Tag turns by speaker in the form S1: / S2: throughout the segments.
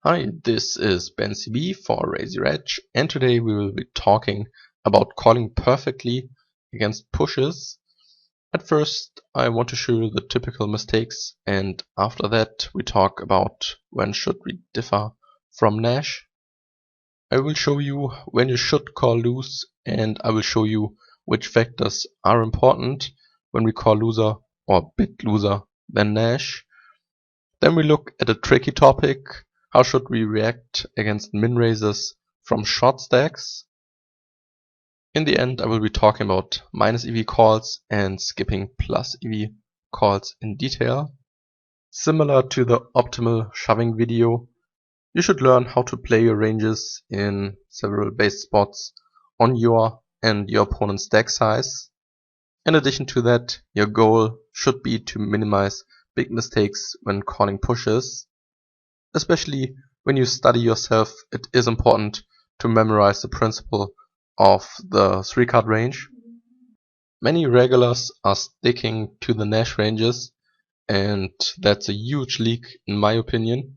S1: Hi, this is BenCB for Razor Edge, and today we will be talking about calling perfectly against pushes. At first, I want to show you the typical mistakes, and after that we talk about when should we differ from Nash. I will show you when you should call loose, and I will show you which factors are important when we call looser or a bit looser than Nash. Then we look at a tricky topic: how should we react against min raises from short stacks? In the end, I will be talking about minus EV calls and skipping plus EV calls in detail. Similar to the optimal shoving video, you should learn how to play your ranges in several base spots on your and your opponent's stack size. In addition to that, your goal should be to minimize big mistakes when calling pushes. Especially when you study yourself, it is important to memorize the principle of the 3-card range. Many regulars are sticking to the Nash ranges, and that's a huge leak in my opinion,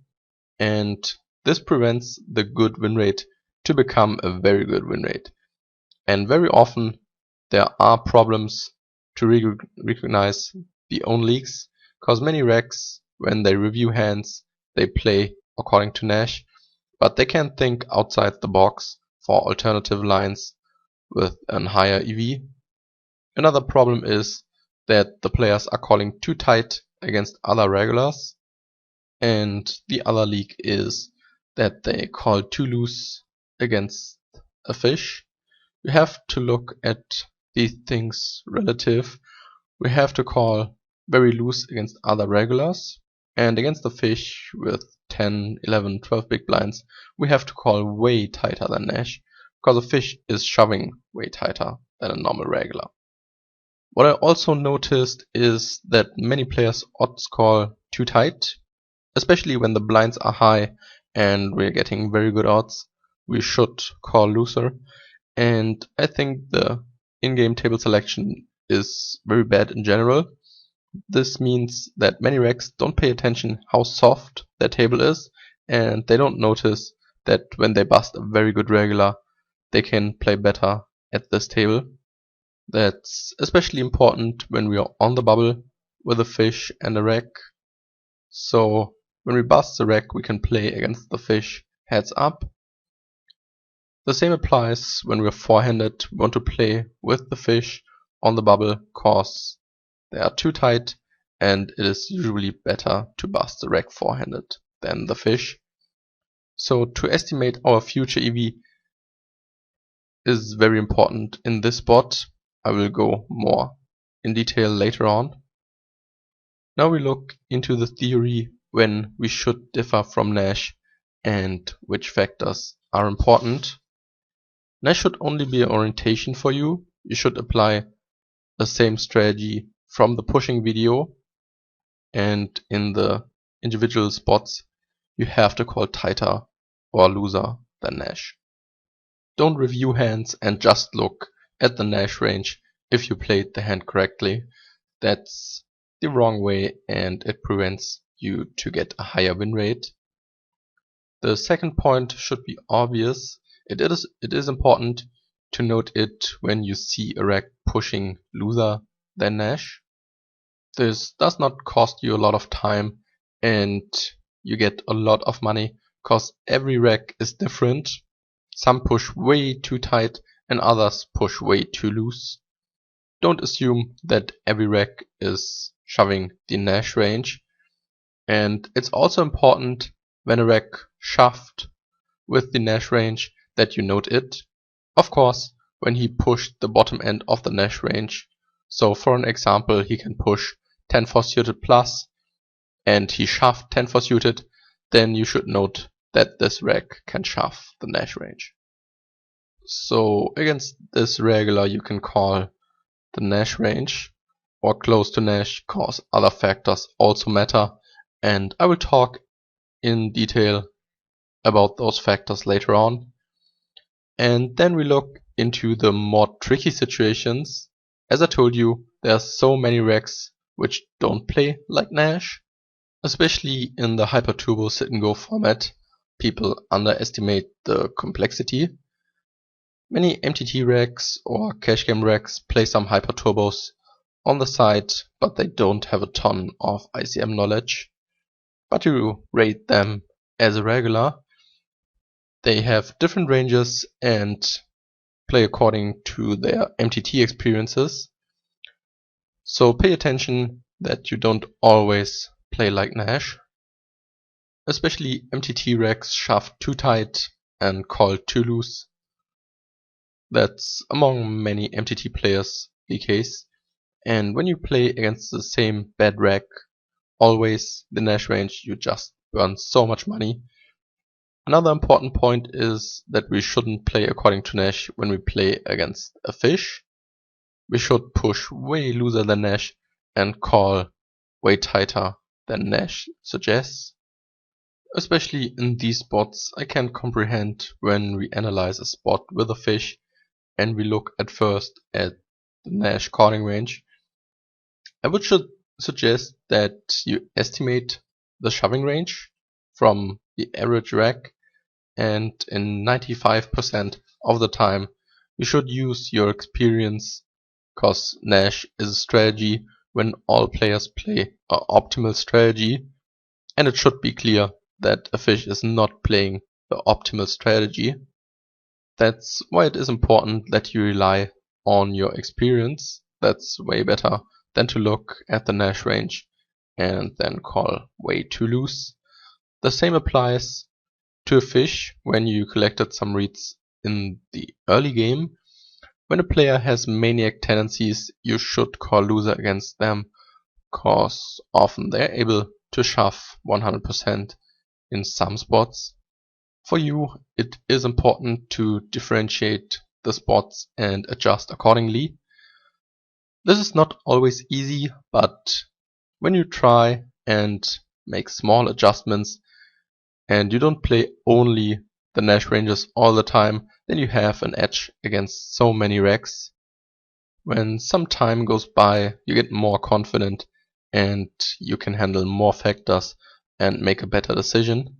S1: and this prevents the good win rate to become a very good win rate. And very often there are problems to recognize the own leaks, because many regs, when they review hands, they play according to Nash, but they can't think outside the box for alternative lines with a higher EV. Another problem is that the players are calling too tight against other regulars, and the other leak is that they call too loose against a fish. We have to look at these things relative. We have to call very loose against other regulars, and against the fish with 10, 11, 12 big blinds, we have to call way tighter than Nash, because a fish is shoving way tighter than a normal regular. What I also noticed is that many players odds call too tight, especially when the blinds are high and we're getting very good odds. We should call looser, and I think the in-game table selection is very bad in general. This means that many regs don't pay attention how soft their table is, and they don't notice that when they bust a very good regular, they can play better at this table. That's especially important when we are on the bubble with a fish and a reg. So when we bust the reg, we can play against the fish heads up. The same applies when we are forehanded. We want to play with the fish on the bubble, cause they are too tight, and it is usually better to bust the reg forehanded than the fish. So to estimate our future EV is very important in this spot. I will go more in detail later on. Now we look into the theory when we should differ from Nash and which factors are important. Nash should only be an orientation for you. You should apply the same strategy from the pushing video, and in the individual spots you have to call tighter or looser than Nash. Don't review hands and just look at the Nash range if you played the hand correctly. That's the wrong way, and it prevents you to get a higher win rate. The second point should be obvious. It is important to note it when you see a reg pushing looser than Nash. This does not cost you a lot of time, and you get a lot of money, cause every reg is different. Some push way too tight and others push way too loose. Don't assume that every reg is shoving the Nash range. And it's also important when a reg shoved with the Nash range that you note it. Of course, when he pushed the bottom end of the Nash range. So for an example, he can push 10-4 suited plus and he shoved 10-4 suited, then you should note that this reg can shove the Nash range. So against this regular you can call the Nash range or close to Nash, cause other factors also matter, and I will talk in detail about those factors later on. And then we look into the more tricky situations. As I told you, there are so many regs which don't play like Nash, especially in the Hyper Turbo sit and go format. people underestimate the complexity. Many MTT racks or cash game racks play some hyper turbos on the side, but they don't have a ton of ICM knowledge. But you rate them as a regular. They have different ranges and play according to their MTT experiences. So pay attention that you don't always play like Nash. Especially MTT racks shove too tight and call too loose. That's among many MTT players the case. And when you play against the same bad rack, always the Nash range, you just burn so much money. Another important point is that we shouldn't play according to Nash when we play against a fish. We should push way looser than Nash and call way tighter than Nash suggests. Especially in these spots, I can comprehend when we analyze a spot with a fish and we look at first at the Nash calling range. I would suggest that you estimate the shoving range from the average rack, and in 95% of the time you should use your experience, cause Nash is a strategy when all players play an optimal strategy, and it should be clear that a fish is not playing the optimal strategy. That's why it is important that you rely on your experience. That's way better than to look at the Nash range and then call way too loose. The same applies to a fish when you collected some reads in the early game. When a player has maniac tendencies, you should call loser against them, cause often they're able to shove 100% in some spots. For you, it is important to differentiate the spots and adjust accordingly. This is not always easy, but when you try and make small adjustments and you don't play only the Nash ranges all the time, then you have an edge against so many racks. When some time goes by, you get more confident and you can handle more factors and make a better decision.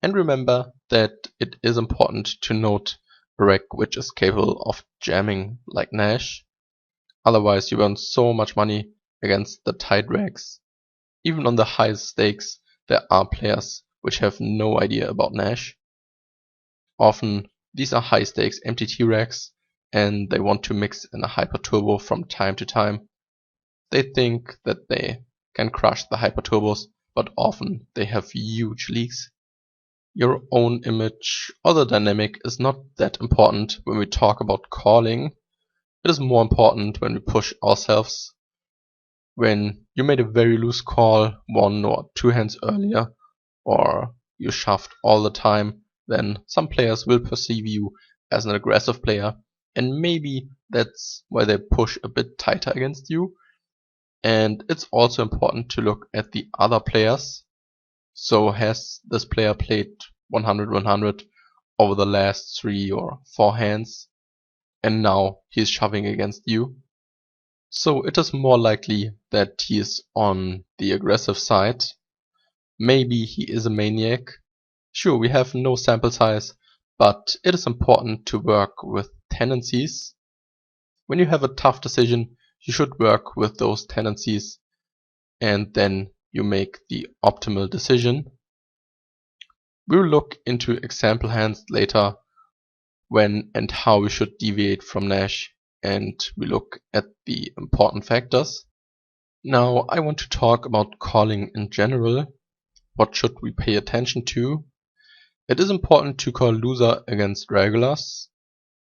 S1: And remember that it is important to note a rack which is capable of jamming like Nash. Otherwise you burn so much money against the tight racks. Even on the highest stakes there are players which have no idea about Nash. Often these are high stakes MTT racks and they want to mix in a hyper turbo from time to time. They think that they can crush the hyper turbos, but often they have huge leaks. Your own image or the dynamic is not that important when we talk about calling. It is more important when we push ourselves. When you made a very loose call 1 or 2 hands earlier, or you shoved all the time, then some players will perceive you as an aggressive player, and maybe that's why they push a bit tighter against you. And it's also important to look at the other players. So has this player played 100-100 over the last 3 or 4 hands, and now he's shoving against you? So it is more likely that he is on the aggressive side. Maybe he is a maniac. Sure, we have no sample size, but it is important to work with tendencies. When you have a tough decision, you should work with those tendencies, and then you make the optimal decision. We'll look into example hands later when and how we should deviate from Nash, and we look at the important factors. Now I want to talk about calling in general. What should we pay attention to? It is important to call loser against regulars.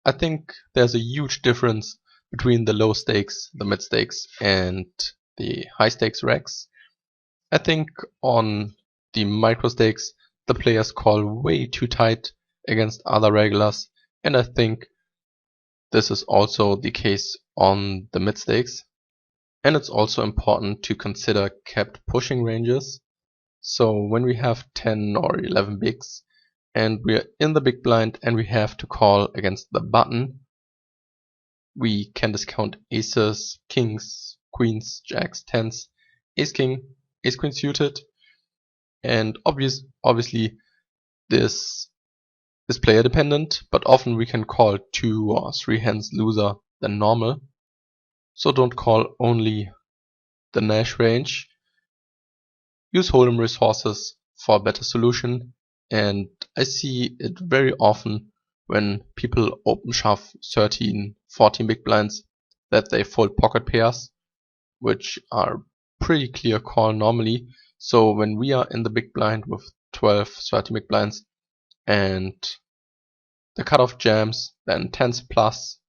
S1: I think there's a huge difference between the low stakes, the mid stakes, and the high stakes racks. I think on the micro stakes the players call way too tight against other regulars, and I think this is also the case on the mid stakes. And it's also important to consider capped pushing ranges. So when we have 10 or 11 bigs and we're in the big blind and we have to call against the button, we can discount aces, kings, queens, jacks, tens, ace king, ace queen suited, and obviously This is player dependent, but often we can call 2 or 3 hands looser than normal. So don't call only the Nash range. Use Hold'em resources for a better solution, and I see it very often when people open shove 13, 14 big blinds that they fold pocket pairs, which are pretty clear call normally. So when we are in the big blind with 12, 13 big blinds and the cutoff jams, then 10s plus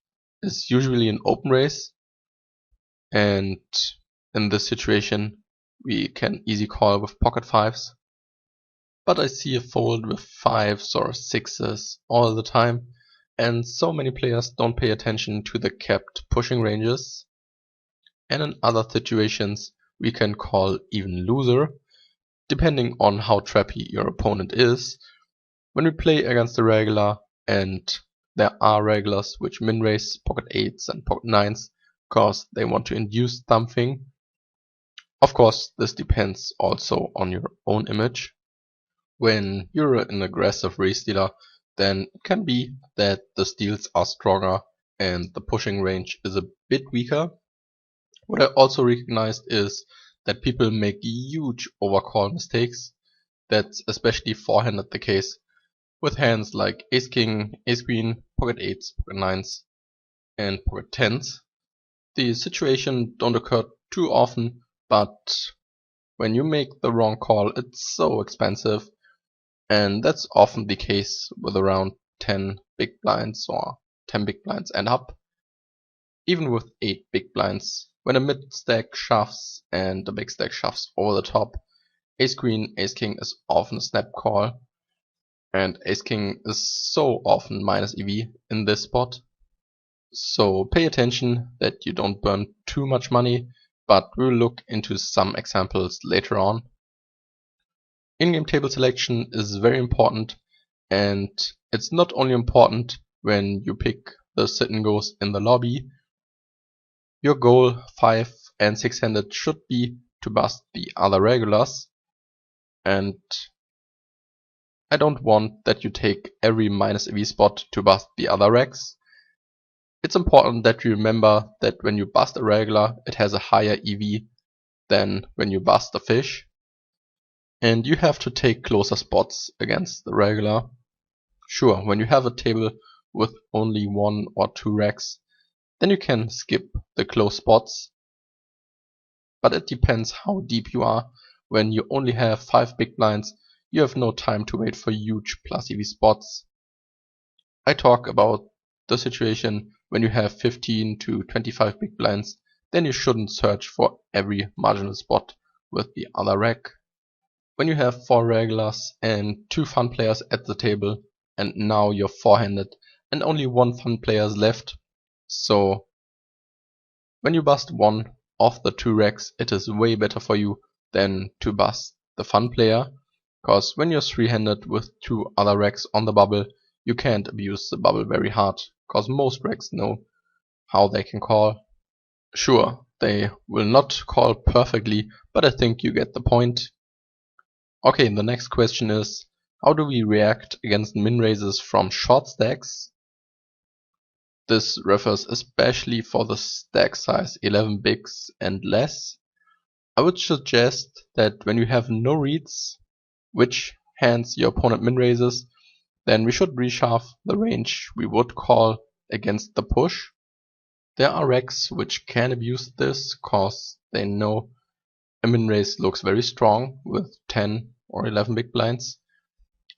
S1: is usually an open raise, and in this situation we can easy call with pocket 5s. But I see a fold with 5s or 6s all the time, and so many players don't pay attention to the capped pushing ranges. And in other situations we can call even looser, depending on how trappy your opponent is. When we play against a regular and there are regulars which min raise pocket 8s and pocket 9s because they want to induce something. Of course, this depends also on your own image. When you're an aggressive raise dealer, then it can be that the steals are stronger and the pushing range is a bit weaker. What I also recognized is that people make huge overcall mistakes. That's especially forehanded the case with hands like ace king, ace queen, pocket 8s, pocket 9s, and pocket 10s. The situation don't occur too often, but when you make the wrong call, it's so expensive, and that's often the case with around 10 big blinds or 10 big blinds and up. Even with 8 big blinds, when a mid stack shoves and the big stack shoves over the top, ace queen, ace king is often a snap call, and ace king is so often minus EV in this spot. So pay attention that you don't burn too much money, but we'll look into some examples later on. In-game table selection is very important, and it's not only important when you pick the sit and goes in the lobby. Your goal 5 and 6-handed should be to bust the other regulars, and I don't want that you take every minus EV spot to bust the other regs. It's important that you remember that when you bust a regular, it has a higher EV than when you bust a fish. And you have to take closer spots against the regular. Sure, when you have a table with only 1 or 2 regs, then you can skip the close spots. But it depends how deep you are. When you only have 5 big blinds, you have no time to wait for huge plus EV spots. I talk about the situation when you have 15 to 25 big blinds, then you shouldn't search for every marginal spot with the other reg. When you have 4 regulars and 2 fun players at the table, and now you're forehanded and only 1 fun player is left, so when you bust 1 of the 2 regs, it is way better for you than to bust the fun player, cause when you're 3-handed with 2 other regs on the bubble, you can't abuse the bubble very hard, cause most regs know how they can call. Sure, they will not call perfectly, but I think you get the point. Okay, the next question is, how do we react against min raises from short stacks? This refers especially for the stack size 11 bigs and less. I would suggest that when you have no reads which hands your opponent min raises, then we should reshove the range we would call against the push. There are regs which can abuse this cause they know a min raise looks very strong with 10 or 11 big blinds.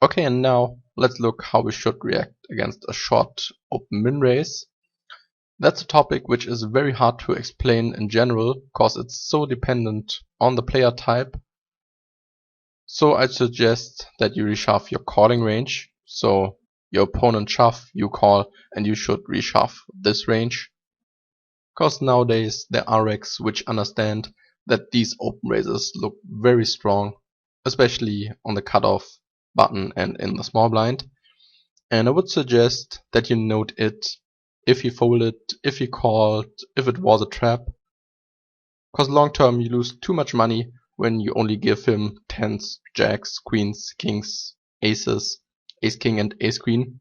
S1: Okay, and now let's look how we should react against a short open min raise. That's a topic which is very hard to explain in general cause it's so dependent on the player type. So I suggest that you reshove your calling range. So your opponent shove, you call, and you should reshove this range. Cause nowadays there are regs which understand that these open raises look very strong, especially on the cutoff button and in the small blind. And I would suggest that you note it if he folded, if he called, if it was a trap. Cause long term you lose too much money when you only give him 10s, jacks, queens, kings, aces, ace king and ace queen,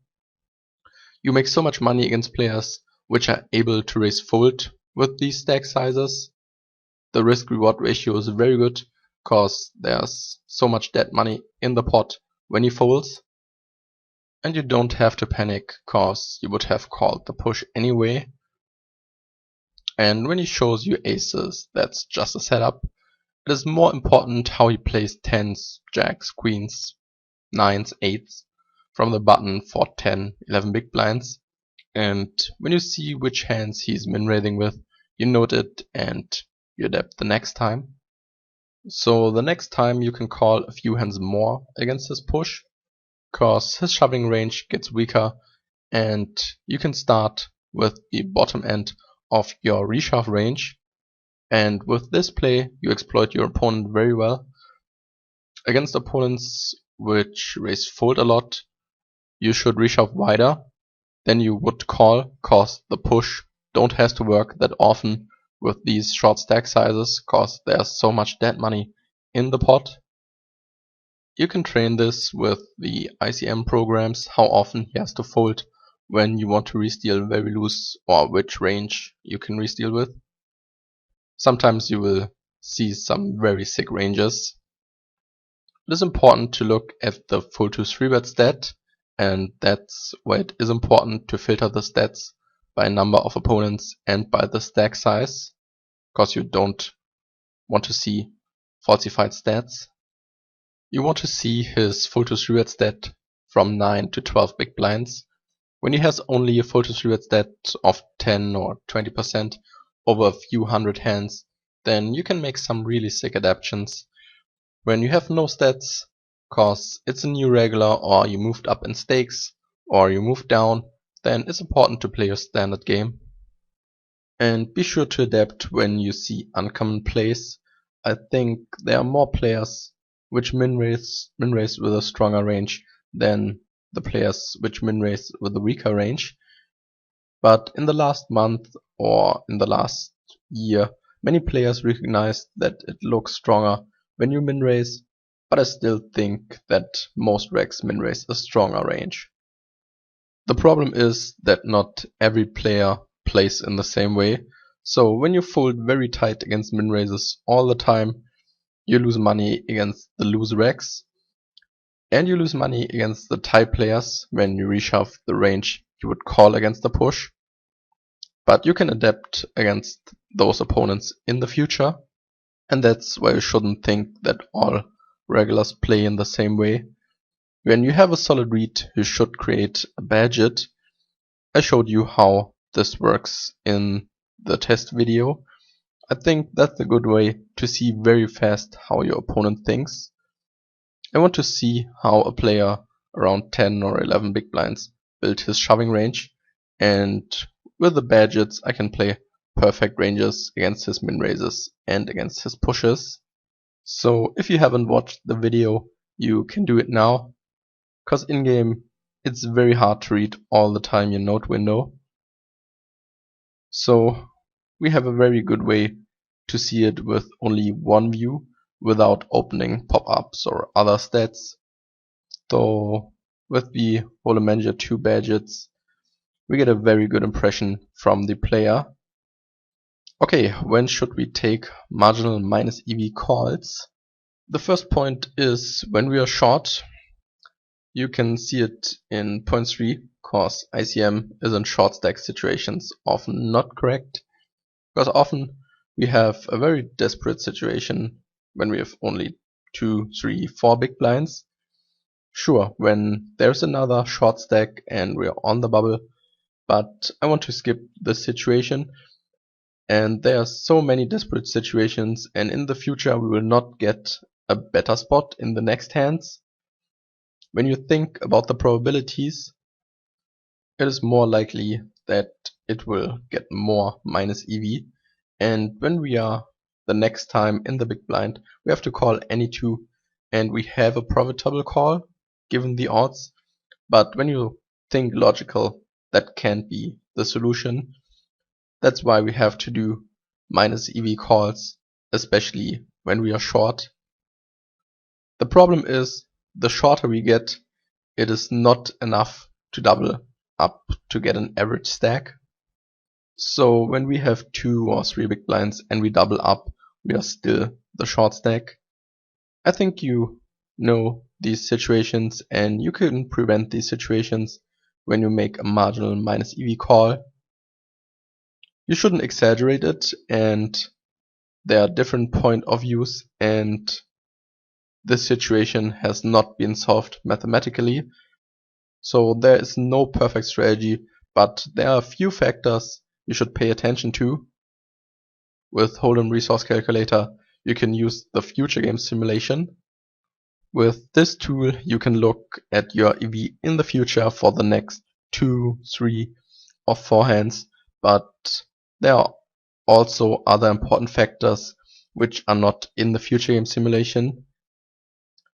S1: you make so much money against players which are able to raise fold with these stack sizes. The risk reward ratio is very good cause there's so much dead money in the pot when he folds. And you don't have to panic cause you would have called the push anyway. And when he shows you aces, that's just a setup. It is more important how he plays 10s, jacks, queens, 9s, 8s from the button for 10, 11 big blinds. And when you see which hands he's min-raising with, you note it and you adapt the next time. So the next time you can call a few hands more against his push, cause his shoving range gets weaker and you can start with the bottom end of your reshove range. And with this play, you exploit your opponent very well. Against opponents which raise fold a lot, you should reshove wider than you would call, cause the push don't have to work that often with these short stack sizes, cause there's so much dead money in the pot. You can train this with the ICM programs, how often he has to fold when you want to re-steal very loose, or which range you can re-steal with. Sometimes you will see some very sick ranges. It is important to look at the fold to 3-bet stat, and that's why it is important to filter the stats by number of opponents and by the stack size, because you don't want to see falsified stats. You want to see his fold to 3-bet stat from 9 to 12 big blinds. When he has only a fold to 3-bet stat of 10 or 20% over a few hundred hands, then you can make some really sick adaptions. When you have no stats, cause it's a new regular or you moved up in stakes or you moved down, then it's important to play your standard game. And be sure to adapt when you see uncommon plays. I think there are more players which min-raise with a stronger range than the players which min-raise with a weaker range. But in the last month or in the last year, many players recognized that it looks stronger when you min-raise, but I still think that most regs min-raise a stronger range. The problem is that not every player plays in the same way, so when you fold very tight against min-raises all the time, you lose money against the loose regs, and you lose money against the tight players when you reshove the range you would call against the push. But you can adapt against those opponents in the future, and that's why you shouldn't think that all regulars play in the same way. When you have a solid read, you should create a budget. I showed you how this works in the test video. I think that's a good way to see very fast how your opponent thinks. I want to see how a player around 10 or 11 big blinds build his shoving range, and with the budgets I can play perfect ranges against his min raises and against his pushes. So if you haven't watched the video, you can do it now, cause in game it's very hard to read all the time your note window. So we have a very good way to see it with only one view without opening pop-ups or other stats. So with the Holy Manager 2 budgets, we get a very good impression from the player. Okay, when should we take marginal minus EV calls? The first point is when we are short. You can see it in point 3, cause ICM is in short stack situations often not correct, because often we have a very desperate situation when we have only 2, 3, 4 big blinds. Sure, when there's another short stack and we're on the bubble, but I want to skip this situation, and there are so many desperate situations, and in the future we will not get a better spot in the next hands. When you think about the probabilities, it is more likely that it will get more minus EV, and when we are the next time in the big blind, we have to call any two, and we have a profitable call given the odds. But when you think logical, that can't be the solution. That's why we have to do minus EV calls, especially when we are short. The problem is, the shorter we get, it is not enough to double up to get an average stack. So when we have 2 or 3 big blinds and we double up, we are still the short stack. I think you know these situations, and you can prevent these situations when you make a marginal minus EV call. You shouldn't exaggerate it, and there are different point of views, and this situation has not been solved mathematically. So there is no perfect strategy, but there are a few factors you should pay attention to. With Hold'em Resource Calculator, you can use the future game simulation. With this tool, you can look at your EV in the future for the next 2, 3, or 4 hands, but there are also other important factors which are not in the future game simulation.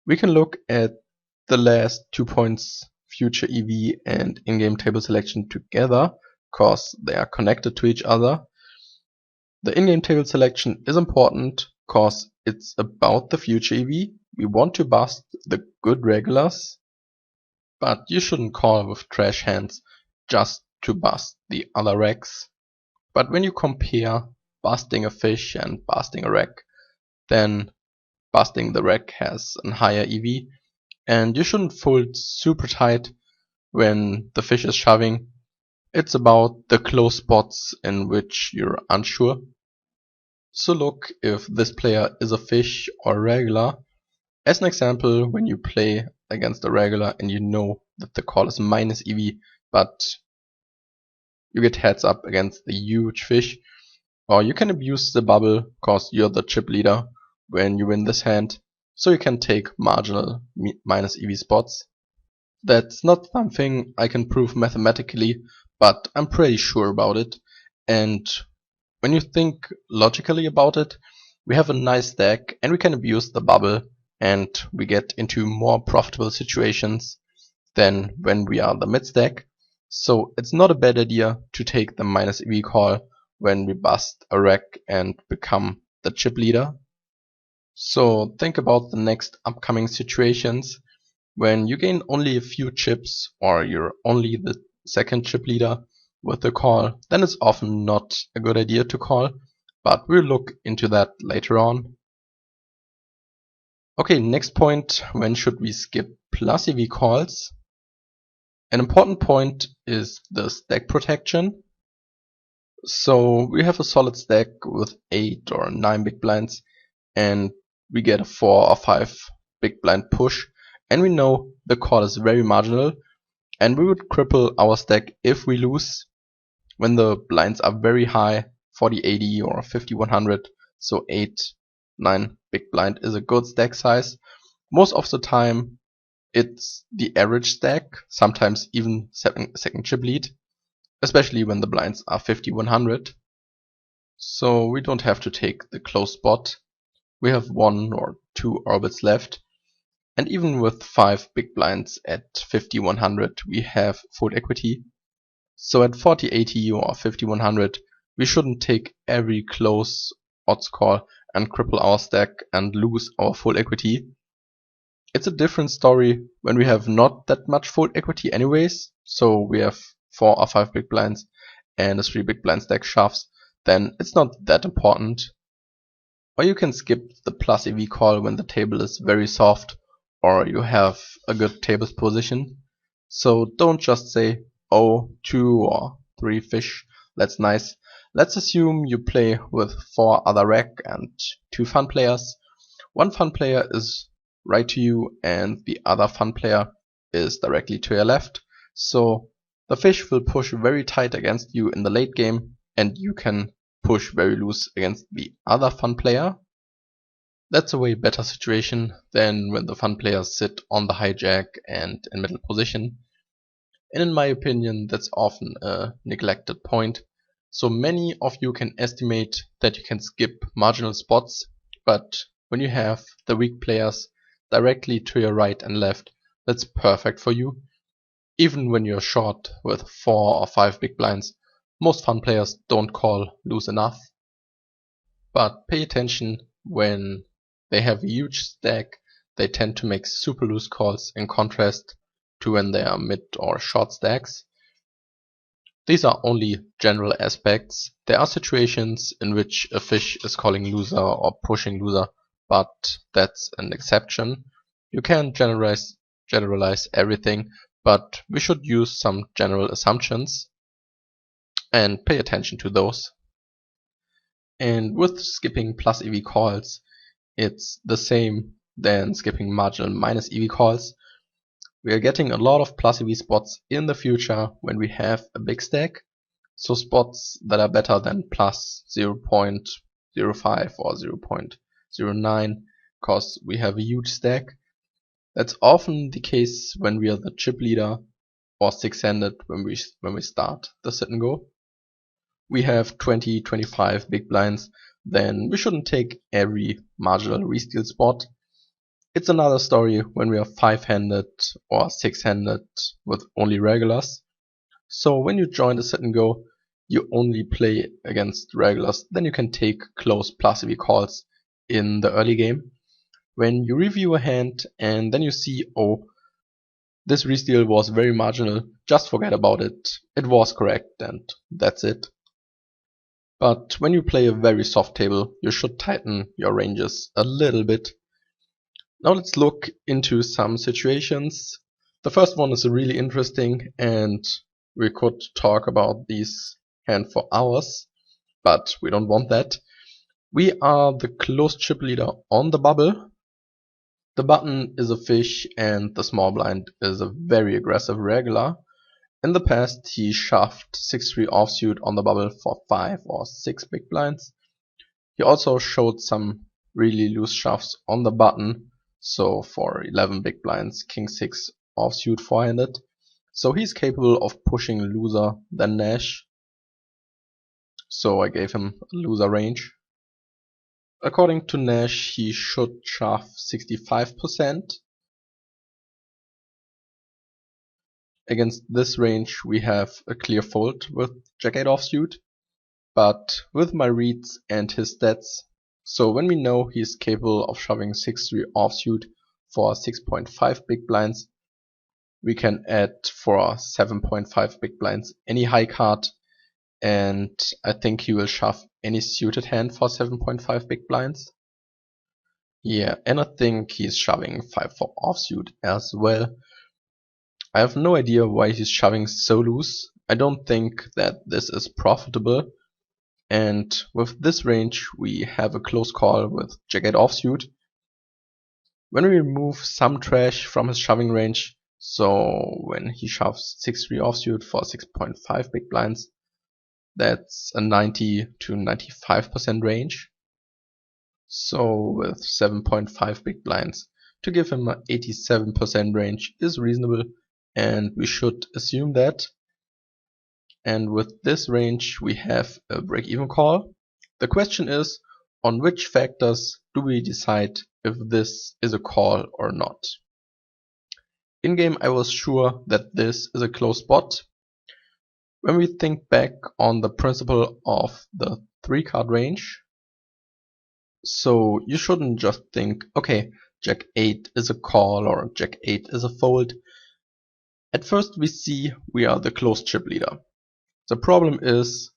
S1: We can look at the last 2 points, future EV and in-game table selection, together, because they are connected to each other. The in-game table selection is important because it's about the future EV. We want to bust the good regulars, but you shouldn't call with trash hands just to bust the other regs. But when you compare busting a fish and busting a reg, then busting the reg has a higher EV, and you shouldn't fold super tight when the fish is shoving. It's about the close spots in which you're unsure. So look if this player is a fish or a regular. As an example, when you play against a regular and you know that the call is minus EV, but you get heads up against the huge fish, or you can abuse the bubble cause you're the chip leader when you win this hand, so you can take marginal minus EV spots. That's not something I can prove mathematically, but I'm pretty sure about it, and when you think logically about it, we have a nice stack and we can abuse the bubble, and we get into more profitable situations than when we are the mid stack. So it's not a bad idea to take the minus EV call when we bust a reg and become the chip leader. So think about the next upcoming situations when you gain only a few chips or you're only the second chip leader with the call. Then it's often not a good idea to call, but we'll look into that later on. Okay, next point, when should we skip plus EV calls? An important point is the stack protection. So we have a solid stack with 8 or 9 big blinds, and we get a 4 or 5 big blind push, and we know the call is very marginal, and we would cripple our stack if we lose when the blinds are very high, 40-80 or 50-100. So 8, 9 big blind is a good stack size. Most of the time it's the average stack, sometimes even second chip lead, especially when the blinds are 50-100. So we don't have to take the close spot. We have 1 or 2 orbits left, and even with 5 big blinds at 50-100 we have full equity. So at 40-80 or 50-100 we shouldn't take every close odds call and cripple our stack and lose our full equity. It's a different story when we have not that much full equity anyways, so we have 4 or 5 big blinds and a 3 big blind stack shoves, then it's not that important. Or you can skip the plus EV call when the table is very soft or you have a good table position. So don't just say, oh, 2 or 3 fish, that's nice. Let's assume you play with 4 other reg and 2 fun players. One fun player is right to you and the other fun player is directly to your left. So the fish will push very tight against you in the late game, and you can push very loose against the other fun player. That's a way better situation than when the fun players sit on the hijack and in middle position. And in my opinion, that's often a neglected point. So many of you can estimate that you can skip marginal spots, but when you have the weak players directly to your right and left, that's perfect for you. Even when you're short with 4 or 5 big blinds, most fun players don't call loose enough. But pay attention, when they have a huge stack, they tend to make super loose calls. In contrast, to when they are mid or short stacks. These are only general aspects. There are situations in which a fish is calling loser or pushing loser, but that's an exception. You can't generalize everything, but we should use some general assumptions and pay attention to those. And with skipping plus EV calls, it's the same than skipping marginal minus EV calls. We are getting a lot of plus EV spots in the future when we have a big stack. So spots that are better than plus 0.05 or 0.09 because we have a huge stack. That's often the case when we are the chip leader or six-handed when we start the sit and go. We have 20-25 big blinds, then we shouldn't take every marginal resteal spot. It's another story when we are five-handed or six-handed with only regulars. So when you join the sit and go, you only play against regulars, then you can take close plus EV calls in the early game. When you review a hand and then you see, oh, this resteal was very marginal, just forget about it. It was correct and that's it. But when you play a very soft table, you should tighten your ranges a little bit. Now let's look into some situations. The first one is really interesting and we could talk about this hand for hours, but we don't want that. We are the closed chip leader on the bubble. The button is a fish and the small blind is a very aggressive regular. In the past he shoved 6-3 offsuit on the bubble for 5 or 6 big blinds. He also showed some really loose shoves on the button, so for 11 big blinds, king 6 offsuit four-handed. So he's capable of pushing looser than Nash. So I gave him a loser range. According to Nash, he should shove 65%. Against this range we have a clear fold with Jack-8 offsuit, but with my reads and his stats, so when we know he's capable of shoving 6-3 offsuit for 6.5 big blinds, we can add for 7.5 big blinds any high card, and I think he will shove any suited hand for 7.5 big blinds. Yeah, and I think he's shoving 5-4 offsuit as well. I have no idea why he's shoving so loose. I don't think that this is profitable. And with this range we have a close call with Jack-8 offsuit. When we remove some trash from his shoving range, so when he shoves 6-3 offsuit for 6.5 big blinds, that's a 90 to 95% range. So with 7.5 big blinds, to give him an 87% range is reasonable, and we should assume that. And with this range we have a break-even call. The question is, on which factors do we decide if this is a call or not? In game I was sure that this is a close spot. When we think back on the principle of the 3-card range, so you shouldn't just think, okay, Jack-8 is a call or Jack-8 is a fold. At first we see we are the closed chip leader. The problem is,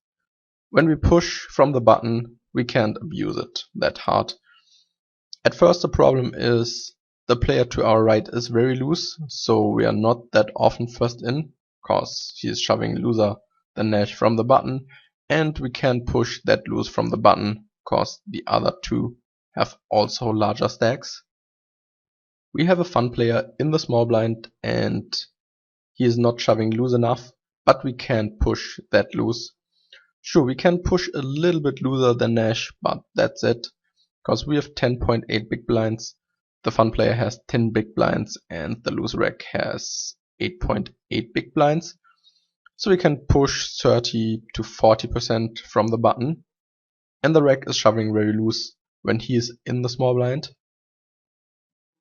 S1: when we push from the button, we can't abuse it that hard. At first the problem is the player to our right is very loose, so we are not that often first in, cause he is shoving looser than Nash from the button, and we can't push that loose from the button, cause the other two have also larger stacks. We have a fun player in the small blind and he is not shoving loose enough, but we can't push that loose. Sure, we can push a little bit looser than Nash, but that's it. Because we have 10.8 big blinds, the fun player has 10 big blinds, and the loose rack has 8.8 big blinds. So we can push 30 to 40% from the button, and the rack is shoving very loose when he is in the small blind.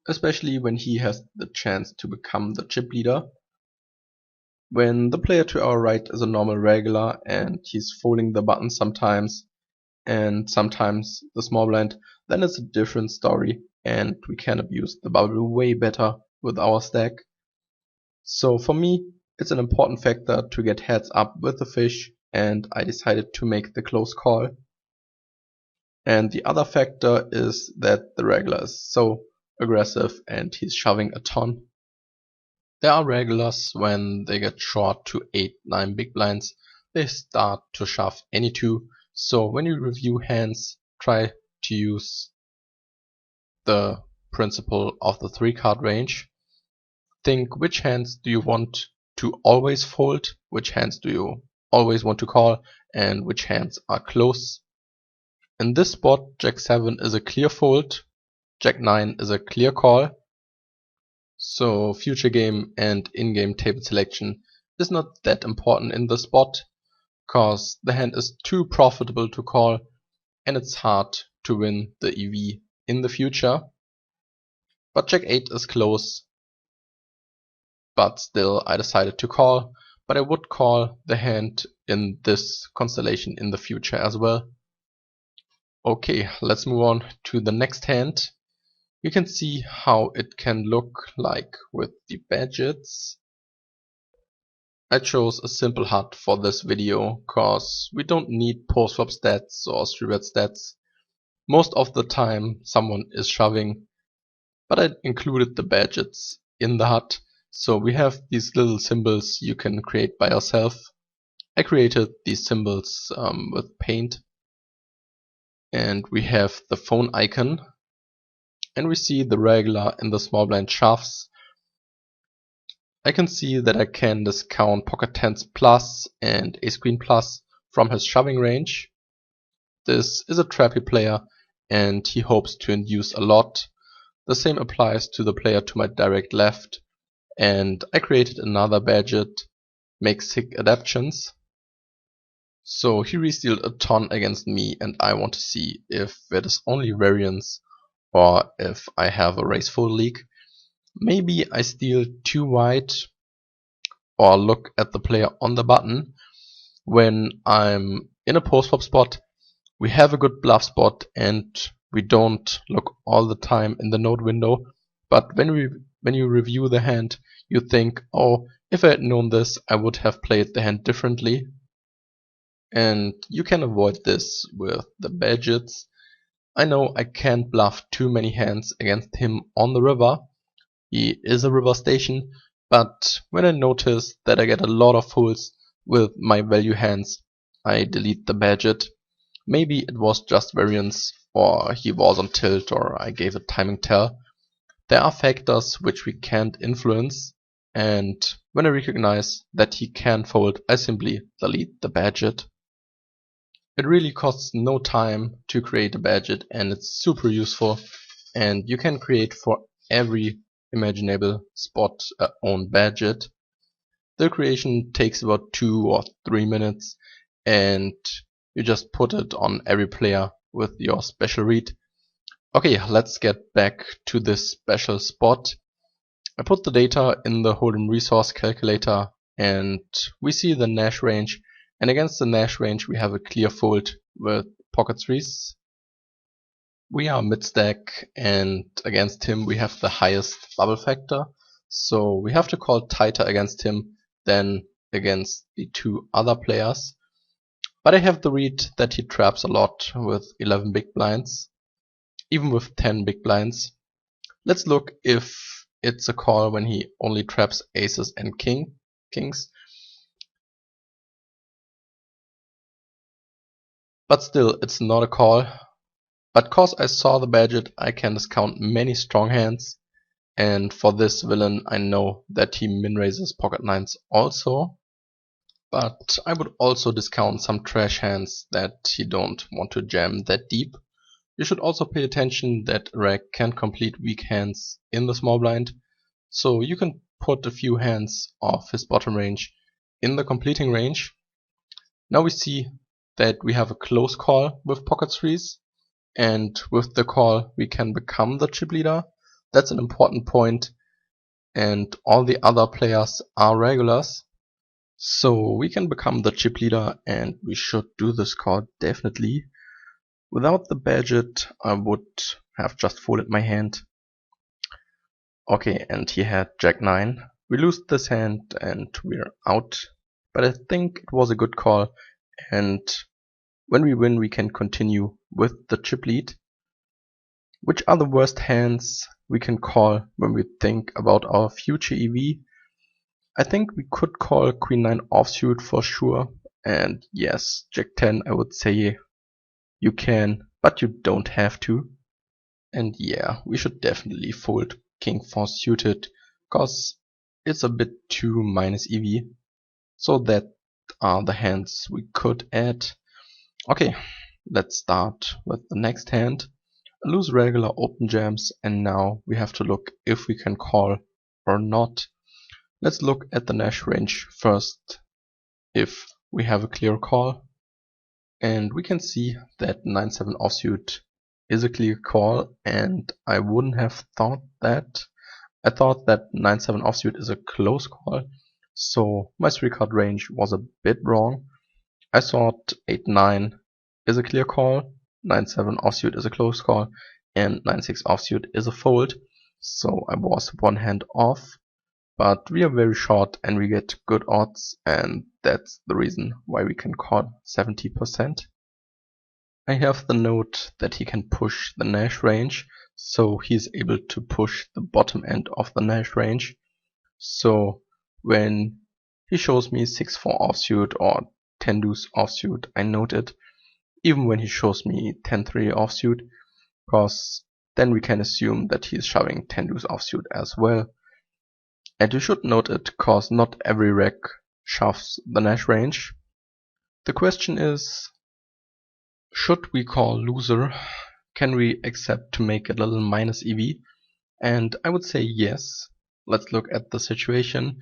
S1: Especially when he has the chance to become the chip leader. When the player to our right is a normal regular and he's folding the button sometimes and sometimes the small blind, then it's a different story and we can abuse the bubble way better with our stack. So for me, it's an important factor to get heads up with the fish, and I decided to make the close call. And the other factor is that the regular is so aggressive and he's shoving a ton. There are regulars when they get short to 8-9 big blinds, they start to shove any two. So when you review hands, try to use the principle of the 3-card range. Think which hands do you want to always fold, which hands do you always want to call, and which hands are close. In this spot, Jack 7 is a clear fold, Jack 9 is a clear call. So future game and in-game table selection is not that important in this spot, cause the hand is too profitable to call and it's hard to win the EV in the future. But Jack 8 is close, but still I decided to call, but I would call the hand in this constellation in the future as well. Okay, let's move on to the next hand. You can see how it can look like with the badgets. I chose a simple HUD for this video cause we don't need post-flop stats or 3-bet stats. Most of the time someone is shoving, but I included the badgets in the HUD. So we have these little symbols you can create by yourself. I created these symbols with paint. And we have the phone icon. And we see the regular in the small blind shoves. I can see that I can discount pocket tens plus and ace queen plus from his shoving range. This is a trappy player and he hopes to induce a lot. The same applies to the player to my direct left. And I created another badget, make sick adaptions. So he re-stealed a ton against me and I want to see if it is only variance or if I have a raise full league. Maybe I steal too wide or look at the player on the button. When I'm in a post-flop spot, we have a good bluff spot and we don't look all the time in the note window. But when you review the hand, you think, oh, if I had known this, I would have played the hand differently. And you can avoid this with the badgets. I know I can't bluff too many hands against him on the river. He is a river station, but when I notice that I get a lot of folds with my value hands, I delete the badget. Maybe it was just variance, or he was on tilt, or I gave a timing tell. There are factors which we can't influence, and when I recognize that he can fold, I simply delete the badget. It really costs no time to create a badget and it's super useful, and you can create for every imaginable spot own badget. The creation takes about 2 or 3 minutes and you just put it on every player with your special read. Okay, let's get back to this special spot. I put the data in the Hold'em resource calculator and we see the Nash range, and against the Nash range we have a clear fold with pocket threes. We are mid stack and against him we have the highest bubble factor, so we have to call tighter against him than against the two other players. But I have the read that he traps a lot with 11 big blinds, even with 10 big blinds. Let's look if it's a call when he only traps aces and kings. But still, it's not a call. But cause I saw the badget, I can discount many strong hands. And for this villain, I know that he min-raises pocket nines also. But I would also discount some trash hands that he don't want to jam that deep. You should also pay attention that Rag can complete weak hands in the small blind. So you can put a few hands of his bottom range in the completing range. Now we see that we have a close call with pocket threes, and with the call we can become the chip leader. That's an important point, and all the other players are regulars, so we can become the chip leader and we should do this call definitely. Without the badget I would have just folded my hand. Okay, and he had Jack 9. We lose this hand and we're out, but I think it was a good call, and when we win we can continue with the chip lead. Which are the worst hands we can call when we think about our future EV? I think we could call Queen 9 offsuit for sure, and yes, Jack 10 I would say you can, but you don't have to. And yeah, we should definitely fold King 4 suited, cause it's a bit too minus EV. So that are the hands we could add. Okay, let's start with the next hand. Lose regular open jams, and now we have to look if we can call or not. Let's look at the Nash range first, if we have a clear call. And we can see that 9-7 offsuit is a clear call, and I wouldn't have thought that. I thought that 9-7 offsuit is a close call, so my 3-card range was a bit wrong. I thought 8-9 is a clear call, 9-7 offsuit is a close call, and 9-6 offsuit is a fold, so I was one hand off. But we are very short and we get good odds, and that's the reason why we can call 70%. I have the note that he can push the Nash range, so he's able to push the bottom end of the Nash range. So when he shows me 6-4 offsuit or 10 deuce offsuit, I note it, even when he shows me 10-3 offsuit, because then we can assume that he's shoving 10 deuce offsuit as well. And you should note it, cause not every reg shoves the Nash range. The question is, should we call loser? Can we accept to make a little minus EV? And I would say yes. Let's look at the situation.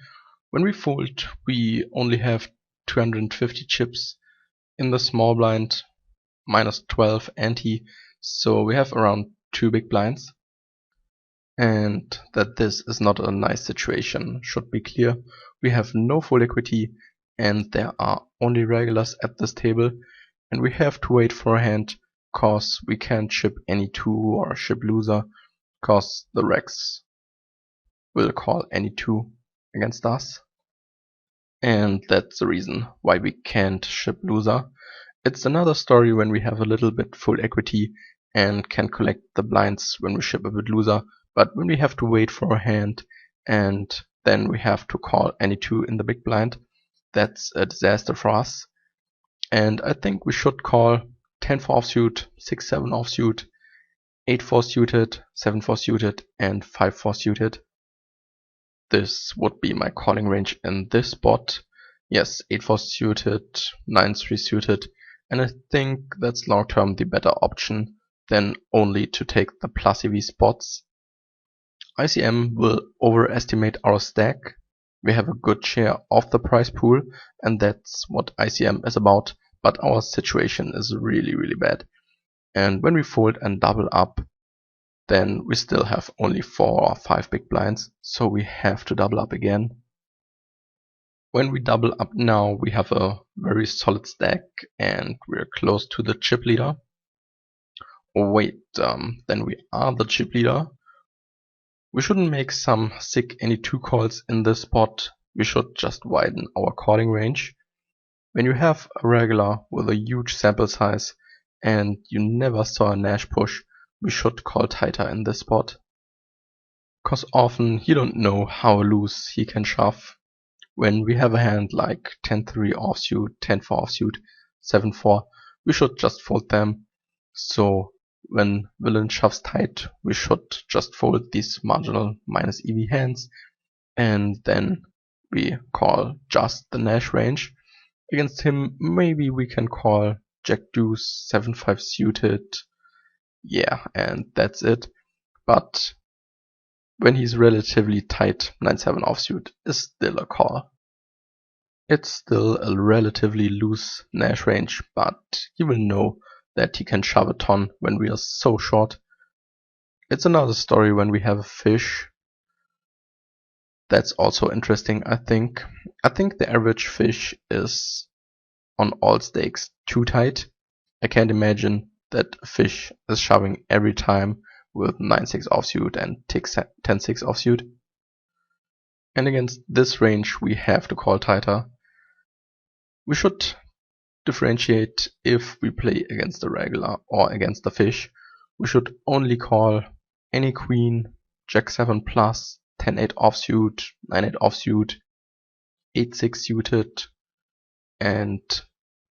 S1: When we fold, we only have 250 chips in the small blind, minus 12 ante, so we have around 2 big blinds. And that this is not a nice situation should be clear. We have no full equity and there are only regulars at this table, and we have to wait for a hand cause we can't ship any 2 or ship loser cause the regs will call any 2 against us. And that's the reason why we can't ship loser. It's another story when we have a little bit full equity and can collect the blinds when we ship a bit loser. But when we have to wait for a hand and then we have to call any 2 in the big blind, that's a disaster for us. And I think we should call 10-4 offsuit, 6-7 offsuit, 8-4 suited, 7-4 suited, and 5-4 suited. This would be my calling range in this spot. Yes, 8-4 suited, 9-3 suited, and I think that's long term the better option than only to take the plus EV spots. ICM will overestimate our stack. We have a good share of the prize pool, and that's what ICM is about, but our situation is really bad. And when we fold and double up, then we still have only 4 or 5 big blinds, so we have to double up again. When we double up now, we have a very solid stack and we're close to the chip leader. Oh wait, then we are the chip leader. We shouldn't make some sick any 2 calls in this spot, we should just widen our calling range. When you have a regular with a huge sample size and you never saw a Nash push, we should call tighter in this spot. Cause often you don't know how loose he can shove. When we have a hand like 10-3 offsuit, 10-4 offsuit, 7-4, we should just fold them. So when villain shoves tight, we should just fold these marginal minus EV hands, and then we call just the Nash range. Against him, maybe we can call Jack deuce, 7-5 suited, yeah, and that's it. But when he's relatively tight, 9-7 offsuit is still a call. It's still a relatively loose Nash range, but you will know that he can shove a ton when we are so short. It's another story when we have a fish. That's also interesting, I think. I think the average fish is on all stakes too tight. I can't imagine that a fish is shoving every time with 9-6 offsuit and 10-6 offsuit. and against this range we have to call tighter. We should differentiate if we play against the regular or against the fish. We should only call any queen, jack 7 plus, 10-8 offsuit, 9-8 offsuit, 8-6 suited, and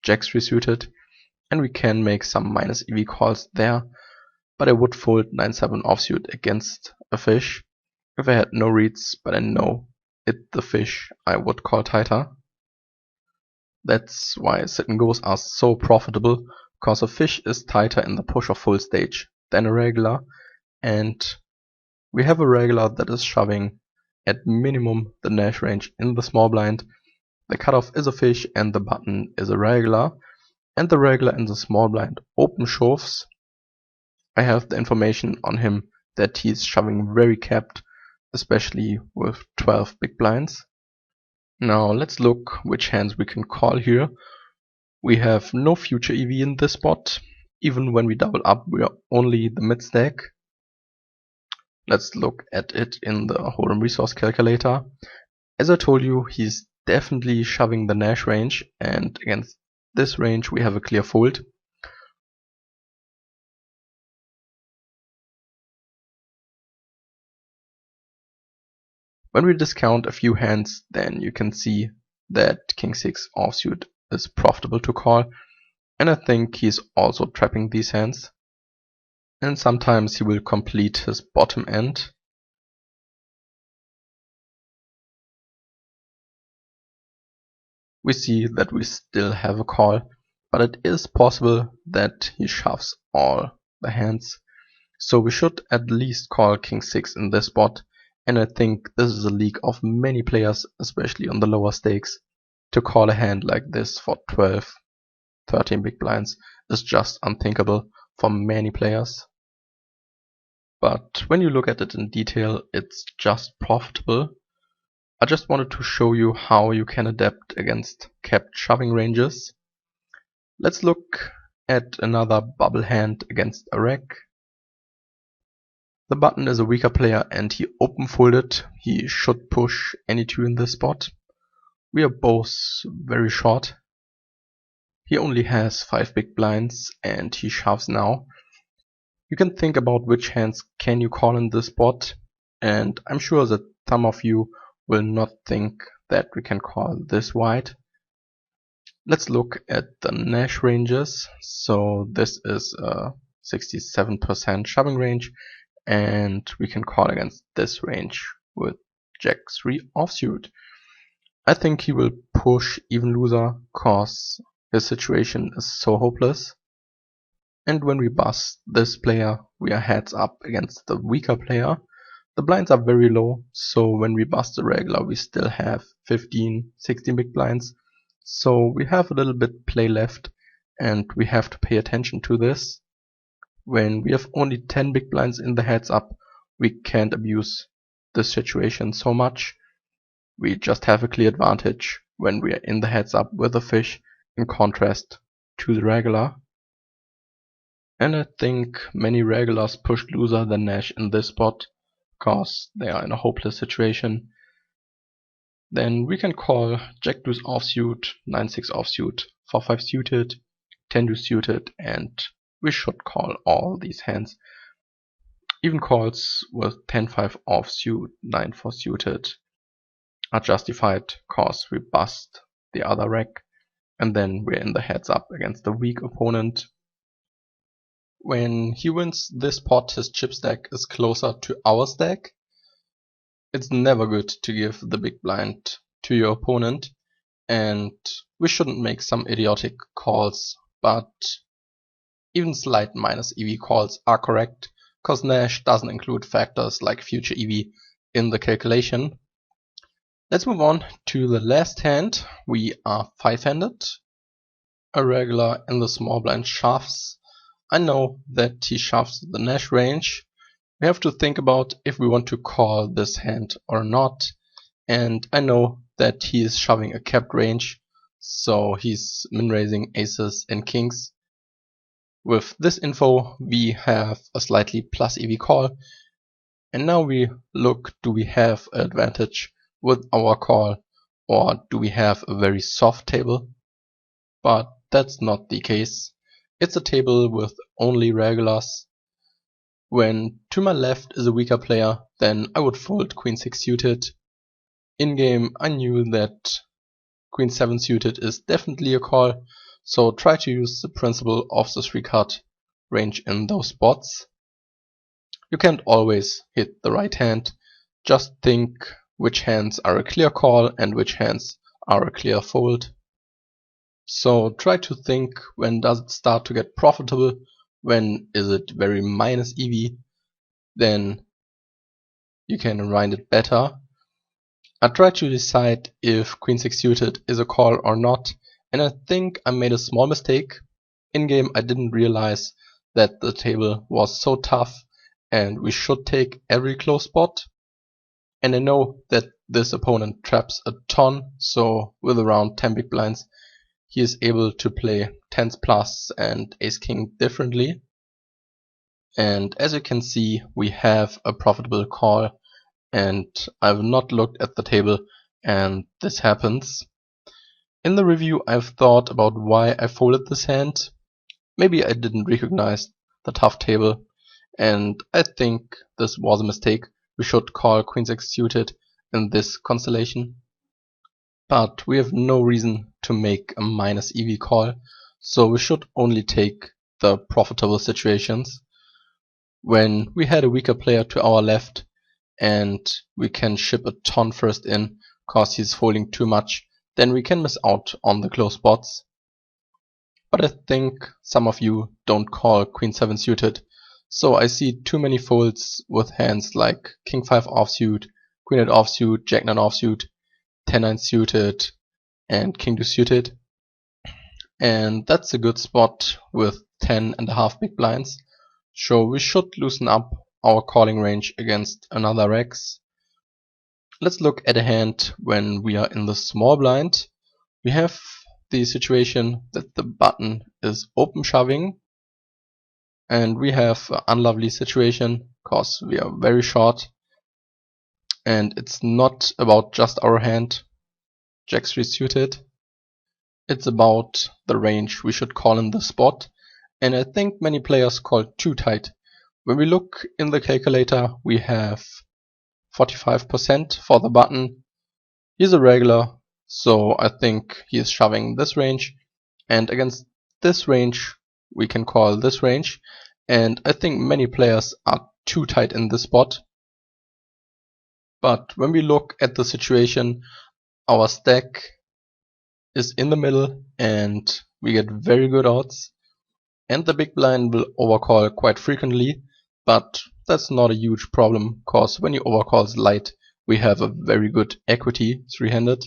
S1: jack 3 suited, and we can make some minus EV calls there, but I would fold 9-7 offsuit against a fish. If I had no reads, but I know it's the fish, I would call tighter. That's why sit and goes are so profitable, because a fish is tighter in the push or full stage than a regular, and we have a regular that is shoving at minimum the Nash range in the small blind. The cutoff is a fish and the button is a regular, and the regular in the small blind open shoves. I have the information on him that he's shoving very capped, especially with 12 big blinds. Now let's look which hands we can call here. We have no future EV in this spot. Even when we double up, we are only the mid stack. Let's look at it in the Hold'em resource calculator. As I told you, he's definitely shoving the Nash range, and against this range we have a clear fold. When we discount a few hands, then you can see that King 6 offsuit is profitable to call, and I think he's also trapping these hands. And sometimes he will complete his bottom end. We see that we still have a call, but it is possible that he shoves all the hands. So we should at least call King 6 in this spot, and I think this is a league of many players, especially on the lower stakes. To call a hand like this for 12, 13 big blinds is just unthinkable for many players. But when you look at it in detail, it's just profitable. I just wanted to show you how you can adapt against capped shoving ranges. Let's look at another bubble hand against a rack. The button is a weaker player and he open folded. He should push any two in this spot. We are both very short. He only has 5 big blinds and he shoves now. You can think about which hands can you call in this spot, and I'm sure that some of you will not think that we can call this wide. Let's look at the Nash ranges. So this is a 67% shoving range, and we can call against this range with jack 3 offsuit. I think he will push even loser cause his situation is so hopeless. And when we bust this player, we are heads up against the weaker player. The blinds are very low, so when we bust the regular we still have 15, 16 big blinds. So we have a little bit play left, and we have to pay attention to this. When we have only 10 big blinds in the heads up, we can't abuse this situation so much. We just have a clear advantage when we are in the heads up with a fish, in contrast to the regular. And I think many regulars push loser than Nash in this spot, because they are in a hopeless situation. Then we can call jack deuce offsuit, 9-6 offsuit, 4-5 suited, 10-2 suited, and we should call all these hands. Even calls with 10-5 offsuit, 9-4 suited are justified, cause we bust the other rack, and then we're in the heads up against the weak opponent. When he wins this pot, his chip stack is closer to our stack. It's never good to give the big blind to your opponent, and we shouldn't make some idiotic calls, but even slight minus EV calls are correct, cause Nash doesn't include factors like future EV in the calculation. Let's move on to the last hand. We are 5-handed. A regular in the small blind shoves. I know that he shoves the Nash range. We have to think about if we want to call this hand or not, and I know that he is shoving a capped range, so he's min-raising aces and kings. With this info we have a slightly plus EV call, and now we look, do we have an advantage with our call, or do we have a very soft table? But that's not the case. It's a table with only regulars. When to my left is a weaker player, then I would fold Queen 6 suited. In game I knew that Queen 7 suited is definitely a call, so try to use the principle of the 3-card range in those spots. You can't always hit the right hand, just think which hands are a clear call and which hands are a clear fold. So try to think, when does it start to get profitable, when is it very minus EV, then you can wind it better. I tried to decide if Queen 6 suited is a call or not, and I think I made a small mistake. In game I didn't realize that the table was so tough and we should take every close spot. And I know that this opponent traps a ton, so with around 10 big blinds he is able to play 10s plus and ace king differently. And as you can see, we have a profitable call, and I've not looked at the table and this happens. In the review I've thought about why I folded this hand. Maybe I didn't recognize the tough table, and I think this was a mistake. We should call Queen 6 suited in this constellation. But we have no reason to make a minus EV call, so we should only take the profitable situations. When we had a weaker player to our left and we can ship a ton first in cause he's folding too much, then we can miss out on the close spots. But I think some of you don't call Queen 7 suited, so I see too many folds with hands like King 5 offsuit, Queen 8 offsuit, Jack 9 offsuit, 10 9 suited, and King 2 suited. And that's a good spot with 10.5 big blinds, so we should loosen up our calling range against another Rex. Let's look at a hand when we are in the small blind. We have the situation that the button is open shoving, and we have an unlovely situation cause we are very short, and it's not about just our hand, Jack 3 suited. It's about the range we should call in the spot, and I think many players call too tight. When we look in the calculator, we have 45% for the button. He's a regular, so I think he is shoving this range, and against this range we can call this range, and I think many players are too tight in this spot. But when we look at the situation, our stack is in the middle and we get very good odds, and the big blind will overcall quite frequently, but that's not a huge problem, cause when you overcall light we have a very good equity 3-handed.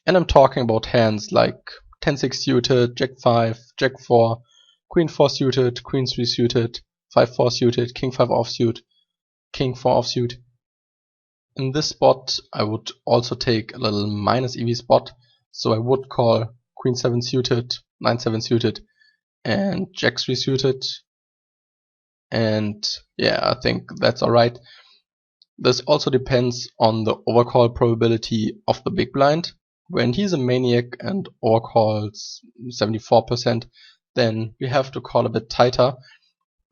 S1: And I'm talking about hands like 10 6 suited, Jack 5, Jack 4, Queen 4 suited, Queen 3 suited, 5 4 suited, King 5 offsuit, King 4 offsuit. In this spot I would also take a little minus EV spot, so I would call Queen 7 suited, 9 7 suited, and Jack 3 suited. And yeah, I think that's alright. This also depends on the overcall probability of the big blind. When he's a maniac and overcalls 74%, then we have to call a bit tighter.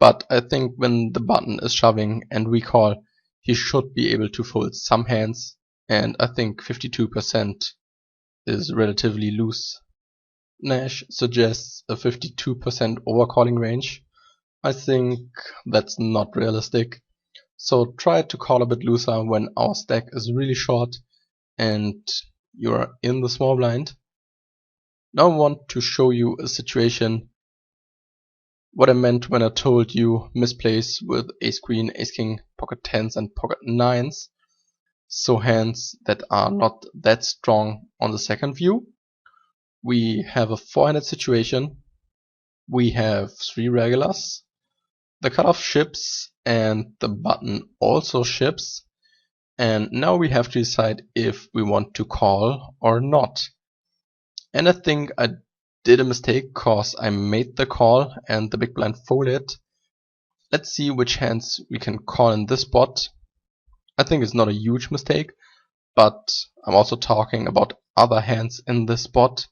S1: But I think when the button is shoving and we call, he should be able to fold some hands, and I think 52% is relatively loose. Nash suggests a 52% overcalling range. I think that's not realistic, so try to call a bit looser when our stack is really short and you're in the small blind. Now I want to show you a situation, what I meant when I told you misplays with ace queen, ace king, pocket 10s and pocket 9s, so hands that are not that strong on the second view. We have a 4-handed situation, we have 3 regulars, the cutoff ships and the button also ships, and now we have to decide if we want to call or not. And I think I did a mistake cause I made the call and the big blind folded. Let's see which hands we can call in this spot. I think it's not a huge mistake, but I'm also talking about other hands in this spot.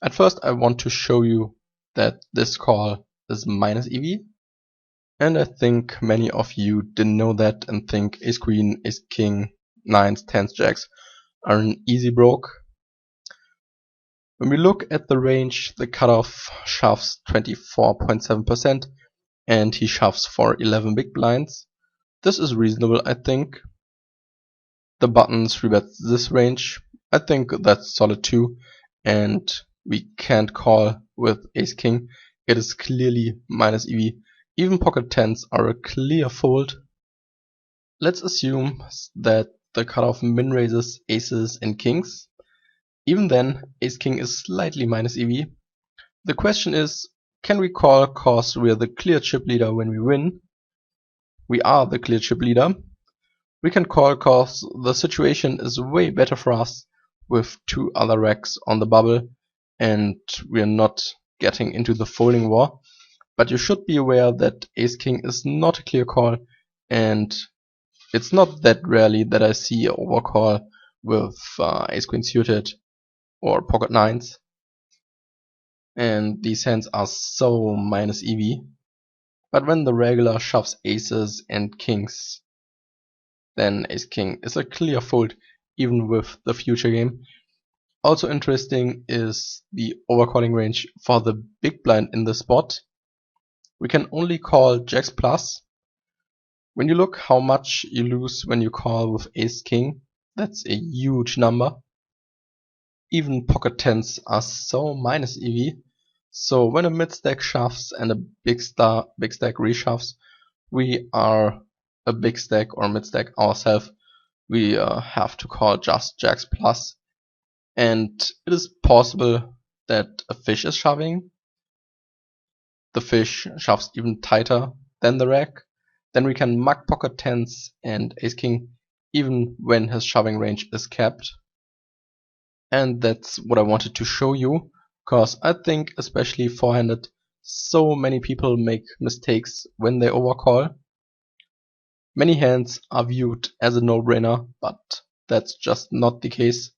S1: At first I want to show you that this call is minus EV, and I think many of you didn't know that and think ace queen, ace king, nines, tens, jacks are an easy broke. When we look at the range, the cutoff shoves 24.7% and he shoves for 11 big blinds. This is reasonable, I think. The button 3-bets this range. I think that's solid too, and we can't call with ace king. It is clearly minus EV. Even pocket tens are a clear fold. Let's assume that the cutoff min raises aces and kings. Even then, ace king is slightly minus EV. The question is, can we call cause we are the clear chip leader when we win? We are the clear chip leader. We can call cause the situation is way better for us with two other racks on the bubble and we are not getting into the folding war. But you should be aware that ace king is not a clear call, and it's not that rarely that I see an overcall with ace queen suited or pocket nines. And these hands are so minus EV. But when the regular shoves aces and kings, then ace king is a clear fold even with the future game. Also interesting is the overcalling range for the big blind in the spot. We can only call jacks plus. When you look how much you lose when you call with ace king, that's a huge number. Even pocket tens are so minus EV. So when a mid stack shoves and a big stack reshoves, we are a big stack or mid stack ourselves. We have to call just jacks plus, and it is possible that a fish is shoving. The fish shoves even tighter than the rack. Then we can mug pocket tens and ace king even when his shoving range is capped. And that's what I wanted to show you, because I think especially forehanded, so many people make mistakes when they overcall. Many hands are viewed as a no-brainer, but that's just not the case.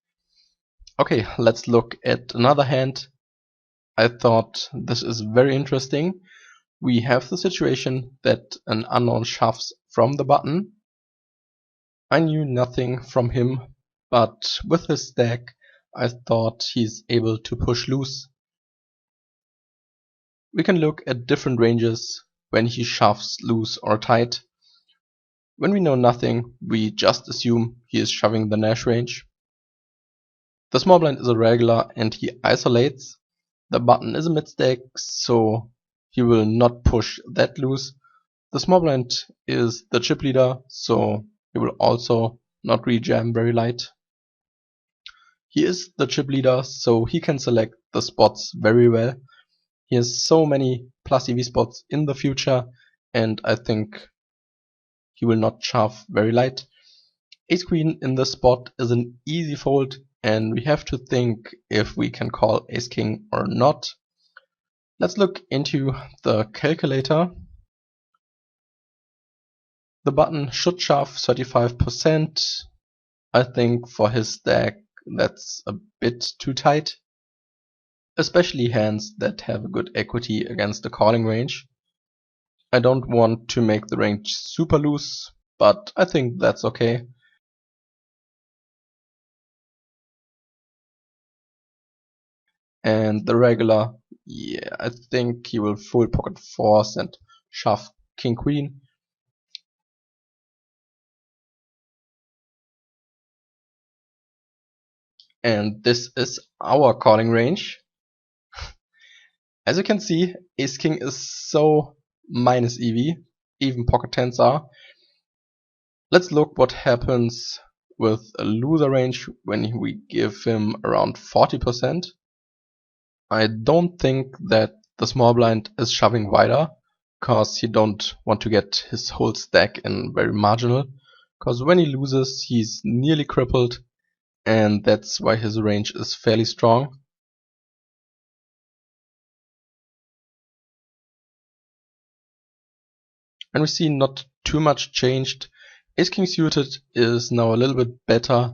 S1: Okay, let's look at another hand. I thought this is very interesting. We have the situation that an unknown shoves from the button. I knew nothing from him, but with his stack I thought he's able to push loose. We can look at different ranges when he shoves loose or tight. When we know nothing, we just assume he is shoving the Nash range. The small blind is a regular and he isolates. The button is a mid stack, so he will not push that loose. The small blind is the chip leader, so he will also not rejam very light. He is the chip leader, so he can select the spots very well. He has so many plus EV spots in the future, and I think he will not shove very light. Ace queen in this spot is an easy fold, and we have to think if we can call ace king or not. Let's look into the calculator. The button should shove 35%. I think for his stack that's a bit too tight, especially hands that have a good equity against the calling range. I don't want to make the range super loose, but I think that's okay. And the regular, yeah, I think he will fold pocket fours and shove king queen. And this is our calling range. As you can see, ace king is so minus EV, even pocket tens are. Let's look what happens with a loser range when we give him around 40%. I don't think that the small blind is shoving wider, cause he don't want to get his whole stack in very marginal, cause when he loses he's nearly crippled, and that's why his range is fairly strong. And we see not too much changed. Ace king suited is now a little bit better,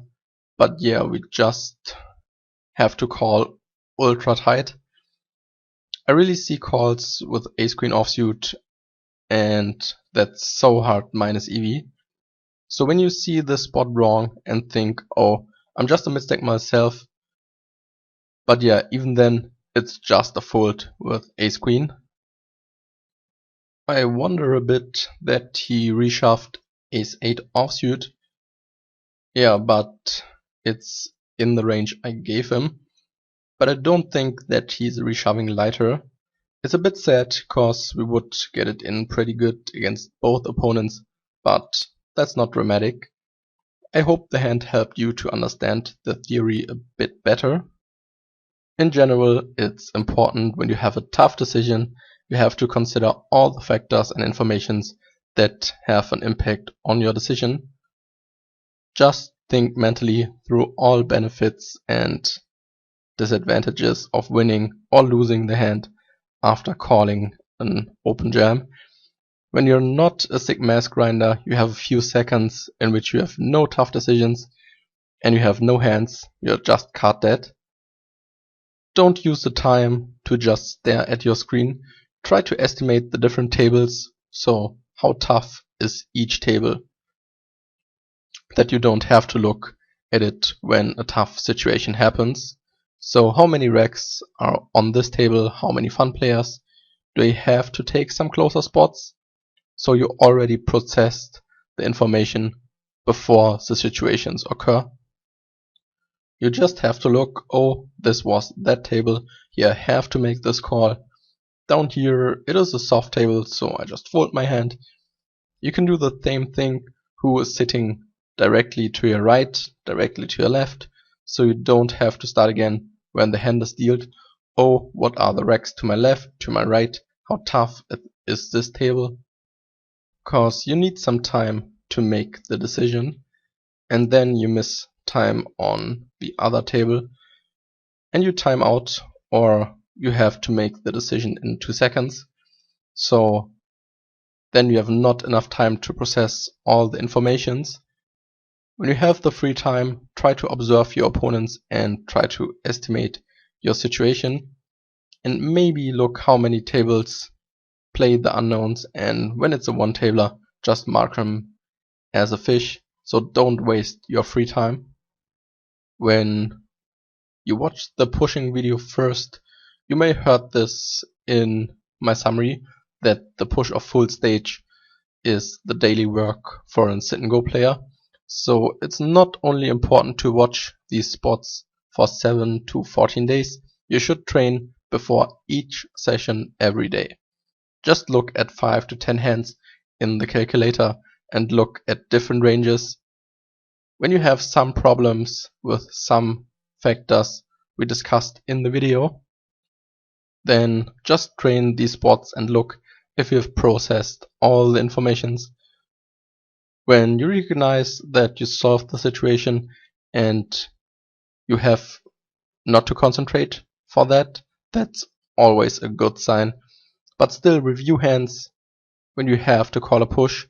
S1: but yeah, we just have to call ultra tight. I really see calls with ace queen offsuit, and that's so hard minus EV. So when you see this spot wrong and think, oh, I'm just a mistake myself, but yeah, even then it's just a fold with ace queen. I wonder a bit that he reshoved ace 8 offsuit. Yeah, but it's in the range I gave him. But I don't think that he's reshoving lighter. It's a bit sad, cause we would get it in pretty good against both opponents, but that's not dramatic. I hope the hand helped you to understand the theory a bit better. In general, it's important when you have a tough decision, you have to consider all the factors and informations that have an impact on your decision. Just think mentally through all benefits and disadvantages of winning or losing the hand after calling an open jam. When you're not a sick mass grinder, you have a few seconds in which you have no tough decisions and you have no hands, you're just card dead. Don't use the time to just stare at your screen. Try to estimate the different tables, so how tough is each table, that you don't have to look at it when a tough situation happens. So how many racks are on this table, how many fun players, do they have to take some closer spots? So you already processed the information before the situations occur. You just have to look, oh, this was that table, here I have to make this call. Down here it is a soft table, so I just fold my hand. You can do the same thing who is sitting directly to your right, directly to your left, so you don't have to start again when the hand is dealt. Oh, what are the racks to my left, to my right, how tough is this table? Cause you need some time to make the decision, and then you miss time on the other table and you time out, or you have to make the decision in 2 seconds. So then you have not enough time to process all the informations. When you have the free time, try to observe your opponents and try to estimate your situation, and maybe look how many tables play the unknowns, and when it's a one tabler, just mark them as a fish, so don't waste your free time. When you watch the pushing video first, you may heard this in my summary, that the push of full stage is the daily work for a sit and go player. So it's not only important to watch these spots for 7 to 14 days, you should train before each session every day. Just look at 5 to 10 hands in the calculator and look at different ranges. When you have some problems with some factors we discussed in the video, then just train these spots and look if you've processed all the informations. When you recognize that you solved the situation and you have not to concentrate for that, that's always a good sign. But still review hands when you have to call a push,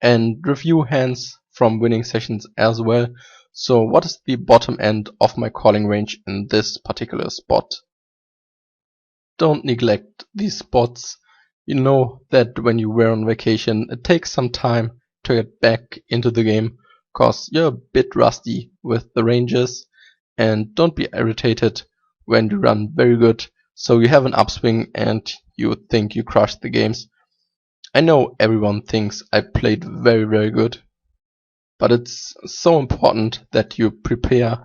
S1: and review hands from winning sessions as well. So what is the bottom end of my calling range in this particular spot? Don't neglect these spots. You know that when you were on vacation, it takes some time to get back into the game, cause you're a bit rusty with the ranges, and don't be irritated when you run very good, so you have an upswing and you think you crushed the games. I know everyone thinks I played very good, but it's so important that you prepare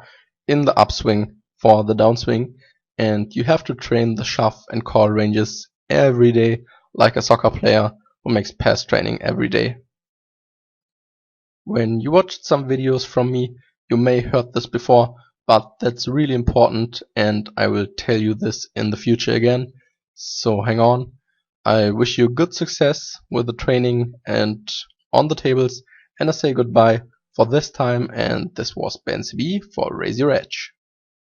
S1: in the upswing for the downswing, and you have to train the shove and call ranges every day like a soccer player who makes pass training every day. When you watched some videos from me, you may heard this before, but that's really important, and I will tell you this in the future again, so hang on. I wish you good success with the training and on the tables, and I say goodbye for this time, and this was BenCB for Raise Your Edge.